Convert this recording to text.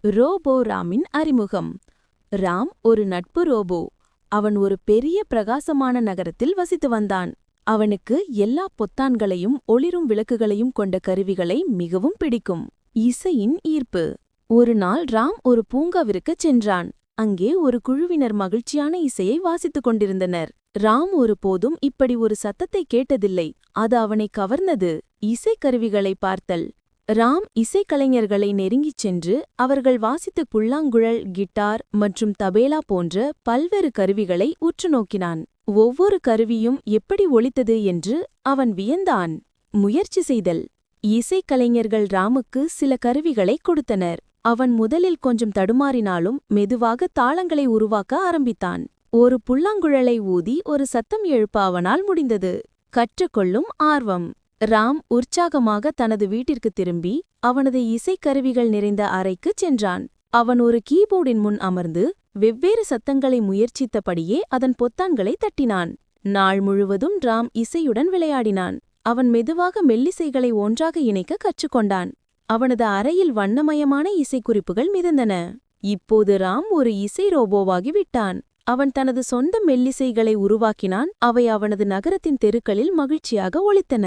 Robot ராமின் அறிமுகம். ராம் ஒரு நட்பு ரோபோ. அவன் ஒரு பெரிய பிரகாசமான நகரத்தில் வசித்து வந்தான். அவனுக்கு எல்லா பொத்தான்களையும் ஒளிரும் விளக்குகளையும் கொண்ட கருவிகளை மிகவும் பிடிக்கும். இசையின் ஈர்ப்பு. ஒரு நாள் ராம் ஒரு பூங்காவிற்குச் சென்றான். அங்கே ஒரு குழுவினர் மகிழ்ச்சியான இசையை வாசித்துக் கொண்டிருந்தனர். ராம் ஒருபோதும் இப்படி ஒரு சத்தத்தை கேட்டதில்லை. அது அவனை கவர்ந்தது. இசைக்கருவிகளை பார்த்தல். ராம் இசைக்கலைஞர்களை நெருங்கிச் சென்று அவர்கள் வாசித்த புல்லாங்குழல், கிட்டார் மற்றும் தபேலா போன்ற பல்வேறு கருவிகளை உற்று நோக்கினான். ஒவ்வொரு கருவியும் எப்படி ஒலித்தது என்று அவன் வியந்தான். முயற்சி செய்தல். இசைக்கலைஞர்கள் ராமுக்கு சில கருவிகளை கொடுத்தனர். அவன் முதலில் கொஞ்சம் தடுமாறினாலும் மெதுவாக தாளங்களை உருவாக்க ஆரம்பித்தான். ஒரு புல்லாங்குழலை ஊதி ஒரு சத்தம் எழுப்ப அவனால் முடிந்தது. கற்றுக்கொள்ளும் ஆர்வம். ராம் உற்சாகமாக தனது வீட்டிற்கு திரும்பி அவனது இசைக்கருவிகள் நிறைந்த அறைக்குச் சென்றான். அவன் ஒரு கீபோர்டின் முன் அமர்ந்து வெவ்வேறு சத்தங்களை முயற்சித்தபடியே அதன் பொத்தான்களை தட்டினான். நாள் முழுவதும் ராம் இசையுடன் விளையாடினான். அவன் மெதுவாக மெல்லிசைகளை ஒன்றாக இணைக்க கற்றுக்கொண்டான். அவனது அறையில் வண்ணமயமான இசைக்குறிப்புகள் மிதந்தன. இப்போது ராம் ஒரு இசை ரோபோவாகிவிட்டான். அவன் தனது சொந்த மெல்லிசைகளை உருவாக்கினான். அவை அவனது நகரத்தின் தெருக்களில் மகிழ்ச்சியாக ஒலித்தன.